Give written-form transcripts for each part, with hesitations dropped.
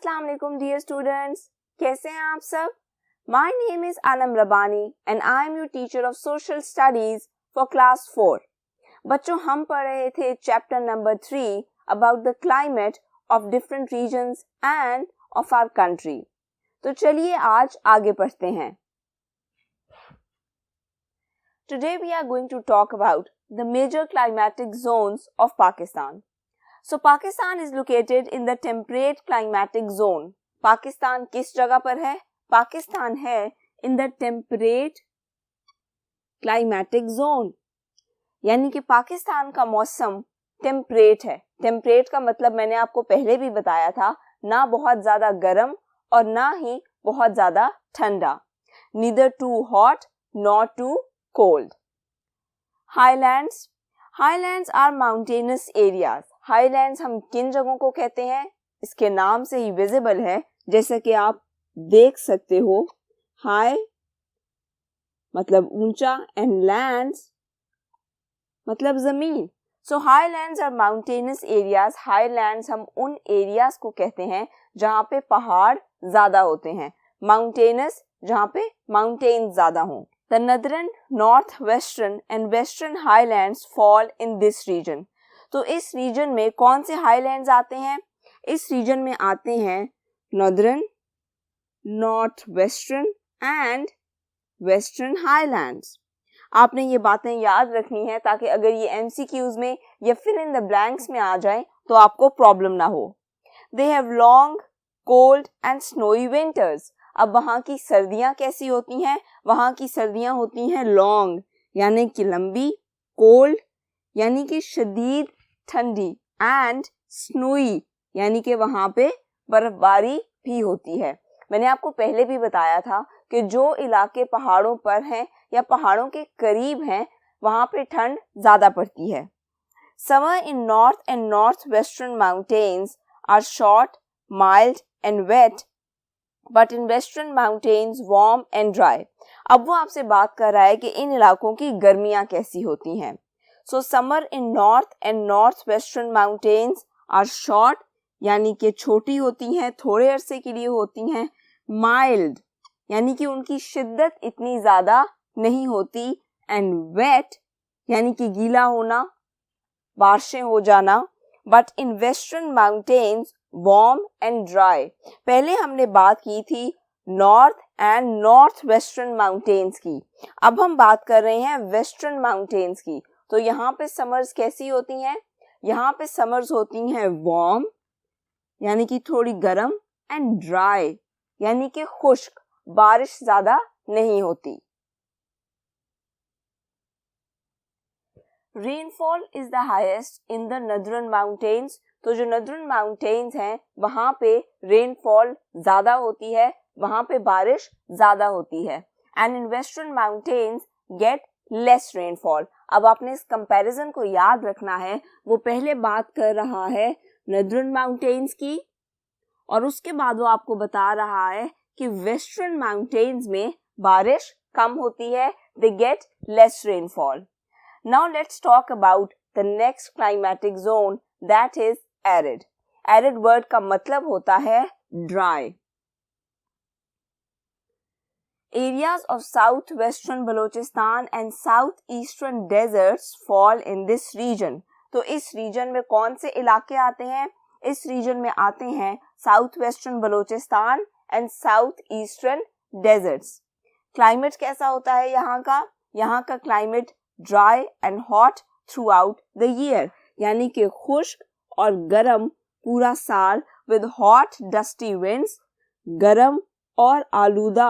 अस्सलाम वालेकुम dear students, कैसे हैं आप सब? My name is Anam Rabbani and I am your teacher of social studies for class 4। बच्चों, हम पढ़ रहे थे chapter number 3 about the climate of different regions and of our country. तो चलिए आज आगे पढ़ते हैं। Today we are going to talk about the major climatic zones of Pakistan. So Pakistan is located in the temperate climatic zone. Pakistan किस जगह पर है? पाकिस्तान है in the temperate climatic zone. यानी कि पाकिस्तान का मौसम टेम्परेट है। टेम्परेट का मतलब मैंने आपको पहले भी बताया था, ना बहुत ज्यादा गर्म और ना ही बहुत ज्यादा ठंडा। Neither too hot nor too cold. Highlands. Highlands are mountainous areas. Highlands हम किन जगहों को कहते हैं? इसके नाम से ही विजिबल है, जैसे कि आप देख सकते हो। हाई मतलब ऊंचा एंड लैंड्स मतलब जमीन। So highlands are mountainous areas. Highlands हम उन एरियाज को कहते हैं जहाँ पे पहाड़ ज्यादा होते हैं। माउंटेनस जहाँ पे माउंटेन ज्यादा हों। The northern, northwestern and western highlands fall in this region. तो इस रीजन में कौन से हाईलैंड्स आते हैं? इस रीजन में आते हैं northern, north western and western highlands. आपने ये बातें याद रखनी है ताकि अगर ये एमसीक्यूज में या फिल इन द ब्लैंक्स में आ जाए तो आपको प्रॉब्लम ना हो। They have long, cold and snowy winters. अब वहाँ की सर्दियाँ कैसी होती हैं? वहाँ की सर्दियाँ होती हैं लॉन्ग यानी कि लंबी, कोल्ड यानी कि शदीद ठंडी एंड स्नोई यानी कि वहाँ पे बर्फबारी भी होती है। मैंने आपको पहले भी बताया था कि जो इलाके पहाड़ों पर हैं या पहाड़ों के करीब हैं वहाँ पे ठंड ज़्यादा पड़ती है। Summer in north and north western mountains are short, mild and wet, but in western mountains warm and dry. अब वो आपसे बात कर रहा है कि इन इलाकों की गर्मियाँ कैसी होती हैं। So summer in north and north western mountains are short यानी कि छोटी होती हैं, थोड़े अरसे के लिए होती हैं। माइल्ड यानी कि उनकी शिद्दत इतनी ज़्यादा नहीं होती। एंड वेट यानी कि गीला होना, बारिशें हो जाना। But in western mountains warm and dry. पहले हमने बात की थी north and north western mountains की, अब हम बात कर रहे हैं वेस्टर्न माउंटेन्स की। तो यहाँ पे समर्स कैसी होती हैं? यहाँ पे समर्स होती हैं वार्म यानी कि थोड़ी गर्म एंड ड्राई यानी कि खुश्क, बारिश ज्यादा नहीं होती। Rainfall is the highest in the northern mountains. तो जो नॉर्दर्न माउंटेन्स हैं वहाँ पे रेनफॉल ज्यादा होती है, वहाँ पे बारिश ज्यादा होती है। And in western mountains get less rainfall. अब आपने इस कंपैरिजन को याद रखना है। वो पहले बात कर रहा है नॉर्दर्न माउंटेन्स की और उसके बाद वो आपको बता रहा है कि वेस्टर्न माउंटेन्स में बारिश कम होती है, they get less rainfall. Now let's talk about the next climatic zone, that is arid. Arid word का मतलब होता है dry. Areas of southwestern Balochistan and southeastern deserts fall in this region. तो इस रीजन में कौन से इलाके आते हैं? इस रीजन में आते हैं south western Balochistan and south eastern deserts. Climate कैसा होता है यहाँ का? यहाँ का climate dry and hot throughout the year यानी कि खुश्क और गर्म पूरा साल, विद हॉट डस्टी विंड्स, गर्म और आलूदा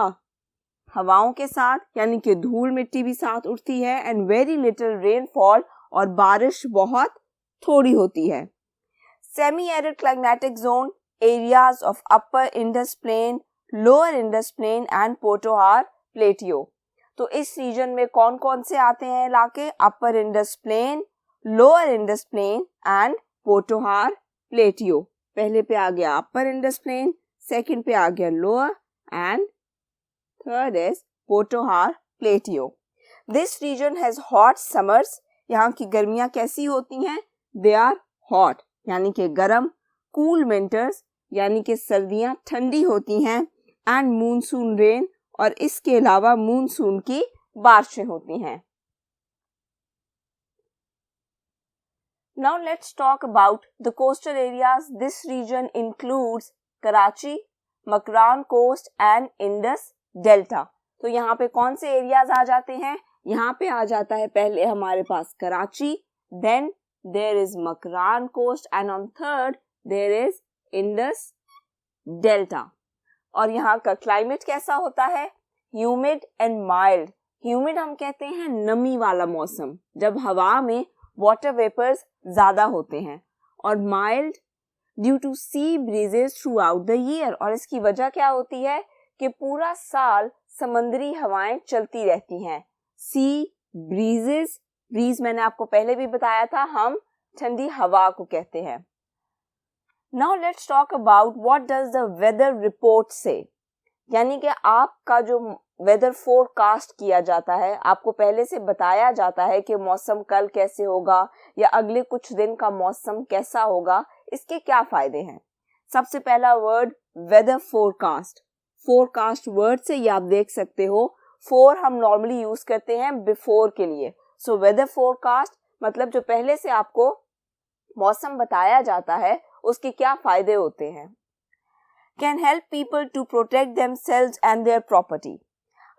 हवाओं के साथ यानी कि धूल मिट्टी भी साथ उठती है। एंड वेरी लिटिल रेनफॉल और बारिश बहुत थोड़ी होती है। Semi arid climatic zone, areas of upper Indus plain, lower Indus plain and Potohar plateau. तो इस रीजन में कौन कौन से आते हैं इलाके? Upper Indus plain, lower Indus plain and Potohar plateau. पहले पे आ गया अपर इंडस प्लेन, सेकंड पे आ गया lower and third is Potohar Plateau. This region has hot summers. यहाँ की गर्मियाँ कैसी होती हैं? They are hot यानी कि गर्म। Cool winters यानी कि सर्दियां ठंडी होती हैं, एंड मूनसून रेन, और इसके अलावा मूनसून की बारिशें होती हैं। Now let's talk about the coastal areas. This region includes Karachi, Makran Coast and Indus Delta. तो यहाँ पे कौन से एरियाज आ जाते हैं? यहाँ पे आ जाता है पहले हमारे पास Karachi, then there is Makran Coast and on third there is Indus Delta. और यहाँ का क्लाइमेट कैसा होता है? Humid and mild. ह्यूमिड हम कहते हैं नमी वाला मौसम, जब हवा में वाटर वेपर्स ज्यादा होते हैं, और mild due to sea breezes throughout the year. और इसकी वजह क्या होती है कि पूरा साल समंदरी हवाएं चलती रहती हैं। सी ब्रीजेस, ब्रीज मैंने आपको पहले भी बताया था, हम ठंडी हवा को कहते हैं। Now let's talk about what does the weather report से, यानी कि आपका जो वेदर फोरकास्ट किया जाता है, आपको पहले से बताया जाता है कि मौसम कल कैसे होगा या अगले कुछ दिन का मौसम कैसा होगा, इसके क्या फायदे हैं। सबसे पहला word weather forecast. Forecast word से ये आप देख सकते हो, फोर हम नॉर्मली यूज करते हैं बिफोर के लिए। सो वेदर फोरकास्ट मतलब जो पहले से आपको मौसम बताया जाता है उसके क्या फायदे होते हैं। Can help people to protect themselves and their property.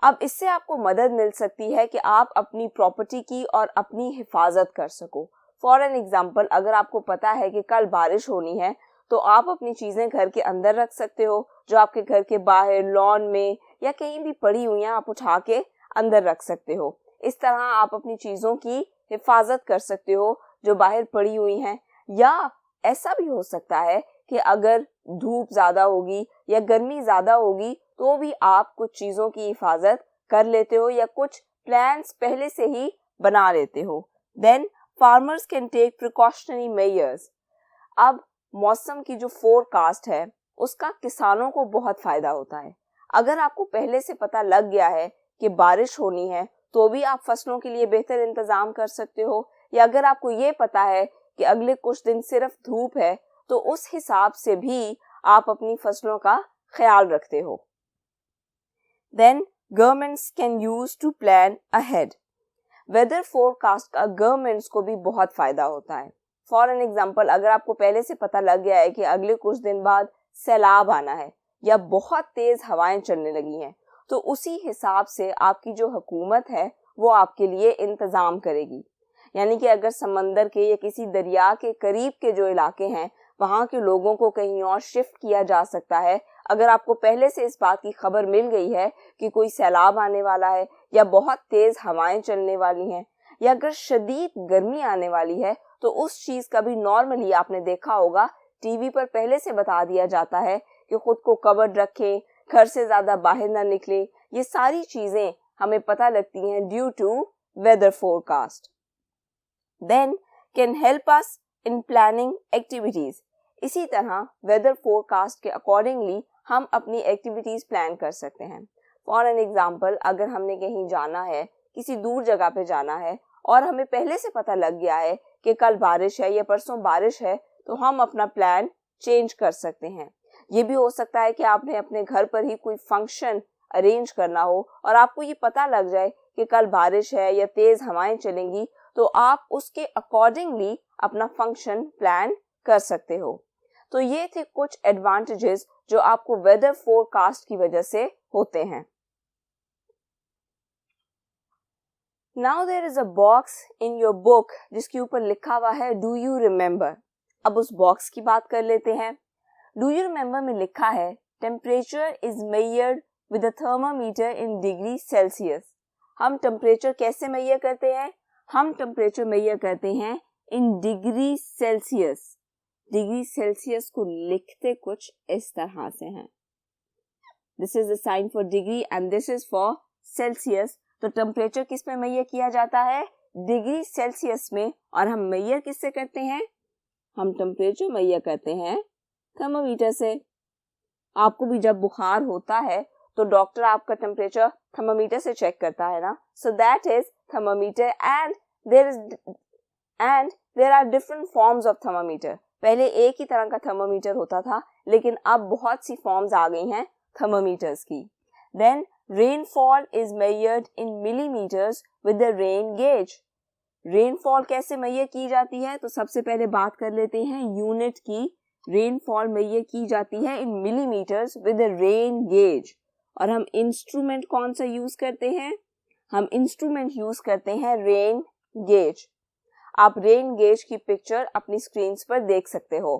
अब इससे आपको मदद मिल सकती है कि आप अपनी प्रॉपर्टी की और अपनी हिफाजत कर सको। फॉर एन एग्जाम्पल, अगर आपको पता है कि कल बारिश होनी है तो आप अपनी चीजें घर के अंदर रख सकते हो, जो आपके घर के बाहर लॉन में या कहीं भी पड़ी हुई हैं आप उठा के अंदर रख सकते हो। इस तरह आप अपनी चीजों की हिफाजत कर सकते हो जो बाहर पड़ी हुई हैं। या ऐसा भी हो सकता है कि अगर धूप ज्यादा होगी या गर्मी ज्यादा होगी तो भी आप कुछ चीजों की हिफाजत कर लेते हो या कुछ प्लान्स पहले से ही बना लेते हो। Then farmers can take precautionary measures. अब मौसम की जो फोरकास्ट है उसका किसानों को बहुत फायदा होता है। अगर आपको पहले से पता लग गया है कि बारिश होनी है तो भी आप फसलों के लिए बेहतर इंतजाम कर सकते हो, या अगर आपको ये पता है कि अगले कुछ दिन सिर्फ धूप है तो उस हिसाब से भी आप अपनी फसलों का ख्याल रखते हो। Then governments can use to plan ahead. Weather forecast का गवर्नमेंट्स को भी बहुत फायदा होता है। फॉर एन एग्जाम्पल, अगर आपको पहले से पता लग गया है कि अगले कुछ दिन बाद सैलाब आना है या बहुत तेज हवाएं चलने लगी हैं, तो उसी हिसाब से आपकी जो हुकूमत है वो आपके लिए इंतजाम करेगी। यानी कि अगर समंदर के या किसी दरिया के करीब के जो इलाके हैं वहां के लोगों को कहीं और शिफ्ट किया जा सकता है। अगर आपको पहले से इस बात की खबर मिल गई है कि कोई सैलाब आने वाला है या बहुत तेज हवाएं चलने वाली हैं या अगर शदीद गर्मी आने वाली है, तो उस चीज का भी नॉर्मली आपने देखा होगा टीवी पर पहले से बता दिया जाता है कि खुद को कवर्ड रखें, घर से ज्यादा बाहर ना निकले। ये सारी चीजें हमें पता लगती हैं due to weather forecast. Then can help us in planning activities. इसी तरह वेदर फोरकास्ट के अकॉर्डिंगली हम अपनी एक्टिविटीज प्लान कर सकते हैं। फॉर एन एग्जाम्पल, अगर हमने कहीं जाना है, किसी दूर जगह पे जाना है और हमें पहले से पता लग गया है कि कल बारिश है या परसों बारिश है, तो हम अपना प्लान चेंज कर सकते हैं। ये भी हो सकता है कि आपने अपने घर पर ही कोई फंक्शन अरेंज करना हो और आपको ये पता लग जाए कि कल बारिश है या तेज हवाएं चलेंगी, तो आप उसके अकॉर्डिंगली अपना फंक्शन प्लान कर सकते हो। तो ये थे कुछ एडवांटेजेस जो आपको वेदर फोरकास्ट की वजह से होते हैं। Now there is a box in your book जिसके ऊपर लिखा हुआ है डू यू रिमेम्बर। अब उस बॉक्स की बात कर लेते हैं। डू यू रिमेम्बर में लिखा है temperature is measured with a thermometer in degree Celsius. हम टेम्परेचर कैसे मेजर करते हैं? हम टेम्परेचर मेजर करते हैं in degree Celsius. Degree Celsius को लिखते कुछ इस तरह से हैं। This is the sign for degree and this is for Celsius. तो टेम्परेचर किस में मेजर किया जाता है? डिग्री सेल्सियस में। और हम मेजर किससे करते हैं? हम टेम्परेचर मेजर करते हैं थर्मामीटर से। आपको भी जब बुखार होता है तो डॉक्टर आपका टेम्परेचर थर्मामीटर से चेक करता है ना। So that is thermometer and there are different forms of thermometer. पहले एक ही तरह का थर्मोमीटर होता था, लेकिन अब बहुत सी फॉर्म्स आ गई हैं थर्मोमीटर्स की. Then rainfall is measured in millimetres with the rain gauge. Rainfall कैसे मेजर की जाती है? तो सबसे पहले बात कर लेते हैं यूनिट की. रेनफॉल मेजर की जाती है in millimetres with the rain gauge. और हम इंस्ट्रूमेंट कौन सा यूज करते हैं? हम इंस्ट्रूमेंट यूज करते हैं रेन गेज. आप रेन गेज की पिक्चर अपनी स्क्रीन पर देख सकते हो.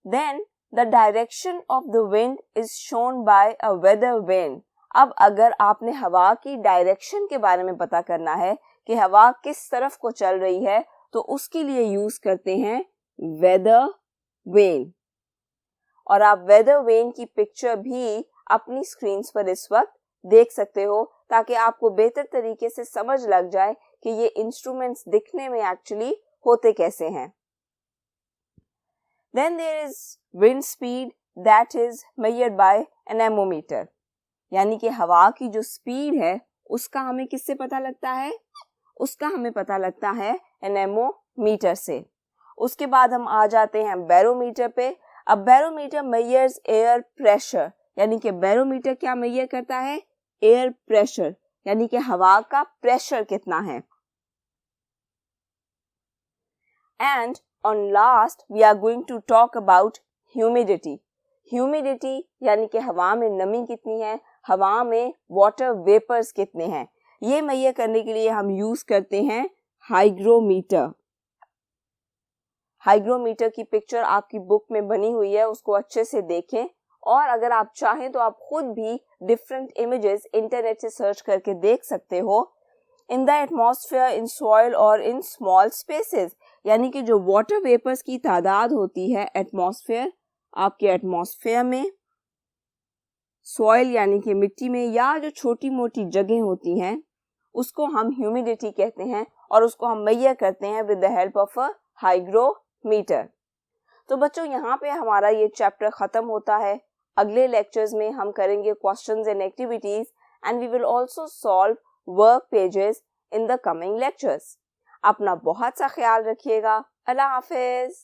Then the direction of the wind is shown by a weather vane. अब अगर आपने हवा की डायरेक्शन के बारे में पता करना है कि हवा किस तरफ को चल रही है, तो उसके लिए यूज करते हैं वेदर वेन. और आप वेदर वेन की पिक्चर भी अपनी स्क्रीन पर इस वक्त देख सकते हो, ताकि आपको बेहतर तरीके से समझ लग जाए कि ये इंस्ट्रूमेंट्स दिखने में एक्चुअली होते कैसे हैं. Then there is wind speed that is measured by anemometer. यानी कि हवा की जो स्पीड है उसका हमें किससे पता लगता है? उसका हमें पता लगता है एनेमोमीटर से. उसके बाद हम आ जाते हैं बैरोमीटर पे. अब बैरोमीटर मेजर्स एयर प्रेशर. यानी कि बैरोमीटर क्या मेजर करता है? एयर प्रेशर, यानी कि हवा का प्रेशर कितना है. And on last we are going to talk about humidity. Humidity यानी कि हवा में नमी कितनी है, हवा में वाटर वेपर्स कितने हैं. ये मेजर करने के लिए हम यूज करते हैं हाइग्रोमीटर. हाइग्रोमीटर की पिक्चर आपकी बुक में बनी हुई है, उसको अच्छे से देखें. और अगर आप चाहें तो आप खुद भी डिफरेंट इमेजेस इंटरनेट से सर्च करके देख सकते हो. In the atmosphere, in soil और इन स्मॉल स्पेसेस. यानी कि जो वाटर वेपर्स की तादाद होती है एटमॉस्फेयर, आपके एटमॉस्फेयर में, सॉइल यानी कि मिट्टी में, या जो छोटी मोटी जगह होती हैं, उसको हम ह्यूमिडिटी कहते हैं. और उसको हम मेजर करते हैं with the help of a hygrometer. तो बच्चों, यहाँ पे हमारा ये चैप्टर खत्म होता है. अगले लेक्चर्स में हम करेंगे questions and activities, and we will also solve work pages in the coming lectures. अपना बहुत सा ख्याल रखिएगा. अल्लाह हाफिज.